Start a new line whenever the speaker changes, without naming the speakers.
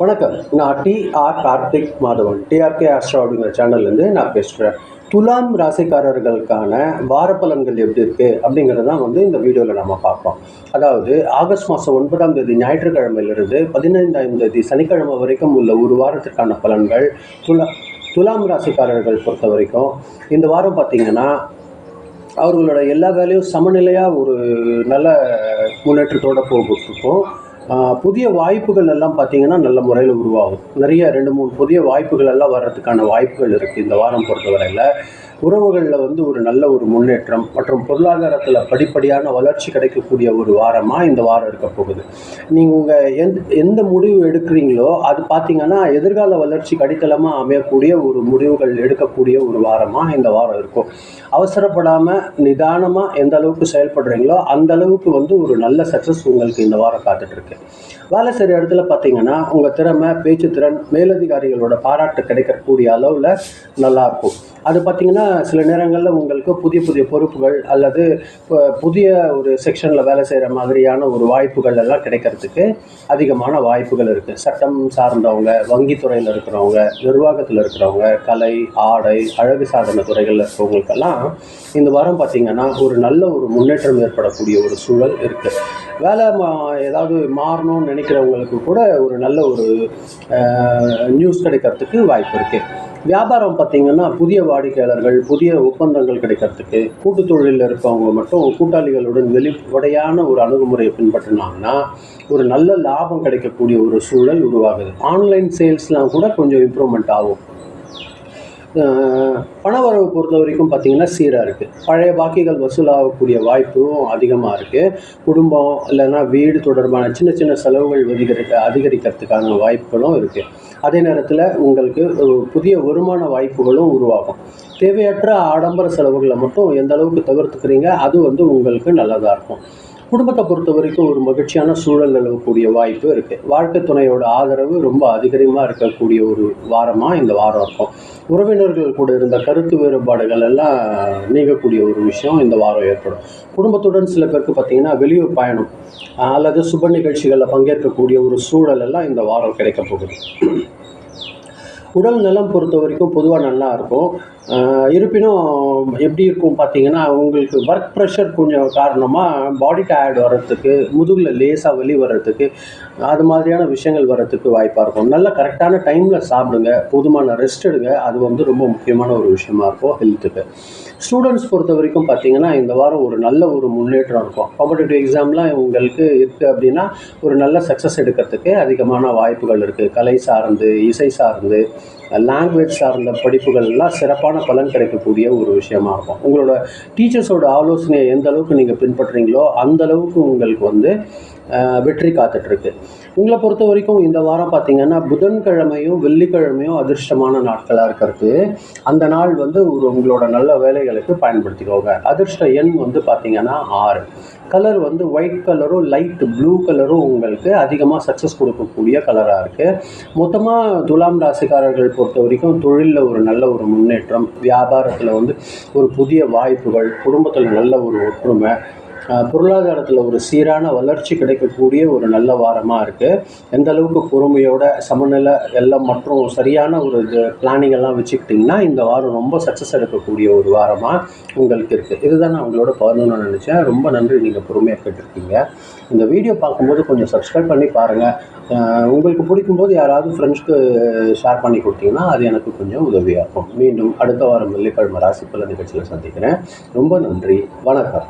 வணக்கம். நான் TR Karthik Madhavan. TRK astro அப்படிங்கிற சேனல்லேருந்து நான் பேசுகிறேன். துலாம் ராசிக்காரர்களுக்கான வார பலன்கள் எப்படி இருக்குது அப்படிங்கிறது தான் இந்த வீடியோவில் நம்ம பார்ப்போம். அதாவது ஆகஸ்ட் மாதம் 9ஆம் தேதி ஞாயிற்றுக்கிழமையிலிருந்து 15ஆம் தேதி சனிக்கிழமை வரைக்கும் உள்ள ஒரு வாரத்திற்கான பலன்கள் துலாம் ராசிக்காரர்கள் பொறுத்த வரைக்கும் இந்த வாரம் பார்த்திங்கன்னா அவர்களோட எல்லா வேலையும் சமநிலையாக ஒரு நல்ல முன்னேற்றத்தோடு போட்டுருக்கும். புதிய வாய்ப்புகள் எல்லாம் பார்த்திங்கன்னா நல்ல முறையில் உருவாகும். நிறைய 2-3 புதிய வாய்ப்புகள் எல்லாம் வர்றதுக்கான வாய்ப்புகள் இருக்குது இந்த வாரம் பொறுத்தவரையில். உறவுகளில் ஒரு நல்ல ஒரு முன்னேற்றம் மற்றும் பொருளாதாரத்தில் படிப்படியான வளர்ச்சி கிடைக்கக்கூடிய ஒரு வாரமாக இந்த வாரம் இருக்க போகுது. நீங்கள் உங்கள் எந்த முடிவு எடுக்கிறீங்களோ அது பார்த்திங்கன்னா எதிர்கால வளர்ச்சிக்கு அடித்தளமாக அமையக்கூடிய ஒரு முடிவுகள் எடுக்கக்கூடிய ஒரு வாரமாக இந்த வாரம் இருக்கும். அவசரப்படாமல் நிதானமாக எந்த அளவுக்கு செயல்படுறீங்களோ அந்த அளவுக்கு ஒரு நல்ல சக்ஸஸ் உங்களுக்கு இந்த வாரம் காத்துட்ருக்கு. வேலை செய்கிற இடத்துல பார்த்திங்கன்னா உங்கள் திறமை, பேச்சுத்திறன், மேலதிகாரிகளோட பாராட்டு கிடைக்கக்கூடிய அளவில் நல்லாயிருக்கும். அது பார்த்திங்கன்னா சில நேரங்களில் உங்களுக்கு புதிய புதிய பொறுப்புகள் அல்லது புதிய ஒரு செக்ஷனில் வேலை செய்கிற மாதிரியான ஒரு வாய்ப்புகள் எல்லாம் கிடைக்கிறதுக்கு அதிகமான வாய்ப்புகள் இருக்குது. சட்டம் சார்ந்தவங்க, வங்கித்துறையில் இருக்கிறவங்க, நிர்வாகத்தில் இருக்கிறவங்க, கலை, ஆடை, அழகு சாதன துறைகளில் இருக்கிறவங்களுக்கெல்லாம் இந்த வாரம் பார்த்திங்கன்னா ஒரு நல்ல ஒரு முன்னேற்றம் ஏற்படக்கூடிய ஒரு சூழல் இருக்குது. வேலை ஏதாவது மாறணும்னு நினைக்கிறவங்களுக்கு கூட ஒரு நல்ல ஒரு நியூஸ் கிடைக்கிறதுக்கு வாய்ப்பு இருக்குது. வியாபாரம் பார்த்திங்கன்னா புதிய வாடிக்கையாளர்கள், புதிய ஒப்பந்தங்கள் கிடைக்கிறதுக்கு, கூட்டு தொழிலில் இருக்கவங்க மட்டும் கூட்டாளிகளுடன் வெளிப்படையான ஒரு அணுகுமுறையை பின்பற்றினாங்கன்னா ஒரு நல்ல லாபம் கிடைக்கக்கூடிய ஒரு சூழல் உருவாகுது. ஆன்லைன் சேல்ஸ்லாம் கூட கொஞ்சம் இம்ப்ரூவ்மெண்ட் ஆகும். பணவரவு பொறுத்த வரைக்கும் பார்த்திங்கன்னா சீராக இருக்குது. பழைய பாக்கிகள் வசூலாகக்கூடிய வாய்ப்பும் அதிகமாக இருக்குது. குடும்பம் இல்லைன்னா வீடு தொடர்பான சின்ன சின்ன செலவுகள் அதிகரிக்கிறதுக்கான வாய்ப்புகளும் இருக்குது. அதே நேரத்தில் உங்களுக்கு புதிய வருமான வாய்ப்புகளும் உருவாகும். தேவையற்ற ஆடம்பர செலவுகளை மட்டும் எந்த அளவுக்கு தவிர்த்துக்கிறீங்க அது உங்களுக்கு நல்லதாக இருக்கும். குடும்பத்தை பொறுத்த வரைக்கும் ஒரு மகிழ்ச்சியான சூழல் நிலவக்கூடிய வாய்ப்பு இருக்குது. வாழ்க்கை துணையோட ஆதரவு ரொம்ப அதிகமாக இருக்கக்கூடிய ஒரு வாரமாக இந்த வாரம் இருக்கும். உறவினர்கள் கூட இருந்த கருத்து வேறுபாடுகள் எல்லாம் நீங்கக்கூடிய ஒரு விஷயம் இந்த வாரம் ஏற்படும். குடும்பத்துடன் சில பேருக்கு பார்த்திங்கன்னா வெளியூர் பயணம் அல்லது சுப நிகழ்ச்சிகளில் பங்கேற்கக்கூடிய ஒரு சூழல் எல்லாம் இந்த வாரம் கிடைக்க போகுது. உடல் நலம் பொறுத்த வரைக்கும் பொதுவாக நல்லா இருக்கும். இருப்பினும் எப்படி இருக்கும் பார்த்திங்கன்னா உங்களுக்கு ஒர்க் ப்ரெஷர் கொஞ்சம் காரணமாக பாடி டயர்டு வர்றதுக்கு, முதுகில் லேசாக வலி வர்றதுக்கு, அது மாதிரியான விஷயங்கள் வர்றதுக்கு வாய்ப்பாக இருக்கும். நல்ல கரெக்டான டைமில் சாப்பிடுங்க, போதுமான ரெஸ்ட் எடுங்க. அது ரொம்ப முக்கியமான ஒரு விஷயமா இருக்கும் ஹெல்த்துக்கு. ஸ்டூடெண்ட்ஸ் பொறுத்த வரைக்கும் பார்த்திங்கன்னா இந்த வாரம் ஒரு நல்ல ஒரு முன்னேற்றம் இருக்கும். காம்படிட்டிவ் எக்ஸாம்லாம் உங்களுக்கு இருக்குது அப்படின்னா ஒரு நல்ல சக்ஸஸ் எடுக்கிறதுக்கு அதிகமான வாய்ப்புகள் இருக்குது. கலை சார்ந்து, இசை சார்ந்து, லாங்குவேஜ் சார்ந்த படிப்புகள்லாம் சிறப்பான பலன் கிடைக்கக்கூடிய ஒரு விஷயமா இருக்கும். உங்களோட டீச்சர்ஸோட ஆலோசனையை எந்த அளவுக்கு நீங்கள் பின்பற்றுறீங்களோ அந்த அளவுக்கு உங்களுக்கு வெற்றி காத்துட்ருக்கு. உங்களை பொறுத்த வரைக்கும் இந்த வாரம் பார்த்திங்கன்னா புதன்கிழமையும் வெள்ளிக்கிழமையும் அதிர்ஷ்டமான நாட்களாக இருக்கிறது. அந்த நாள் உங்களோட நல்ல வேலைகளுக்கு பயன்படுத்திக்கோங்க. அதிர்ஷ்ட எண் பார்த்திங்கன்னா 6. கலர் ஒயிட் கலரும் லைட் ப்ளூ கலரும் உங்களுக்கு அதிகமாக சக்ஸஸ் கொடுக்கக்கூடிய கலராக இருக்குது. மொத்தமாக துலாம் ராசிக்காரர்கள் பொறுத்த வரைக்கும் தொழிலில் ஒரு நல்ல ஒரு முன்னேற்றம், வியாபாரத்தில் ஒரு புதிய வாய்ப்புகள், குடும்பத்தில் நல்ல ஒரு ஒற்றுமை, பொருளாதாரத்தில் ஒரு சீரான வளர்ச்சி கிடைக்கக்கூடிய ஒரு நல்ல வாரமாக இருக்குது. எந்த அளவுக்கு பொறுமையோட சமநிலை எல்லாம் மற்றும் சரியான ஒரு பிளானிங் எல்லாம் வச்சுக்கிட்டிங்கன்னா இந்த வாரம் ரொம்ப சக்ஸஸ் எடுக்கக்கூடிய ஒரு வாரமாக உங்களுக்கு இருக்குது. இதுதான் நான் உங்களோட பகிரணும்னு நினச்சேன். ரொம்ப நன்றி, நீங்கள் பொறுமையாக கேட்டிருக்கீங்க. இந்த வீடியோ பார்க்கும்போது கொஞ்சம் சப்ஸ்கிரைப் பண்ணி பாருங்கள். உங்களுக்கு பிடிக்கும்போது யாராவது ஃப்ரெண்ட்ஸ்க்கு ஷேர் பண்ணி கொடுத்தீங்கன்னா அது எனக்கு கொஞ்சம் உதவியாக இருக்கும். மீண்டும் அடுத்த வாரம் வெள்ளிக்கிழமை ராசி பலன் நிகழ்ச்சியில் சந்திக்கிறேன். ரொம்ப நன்றி. வணக்கம்.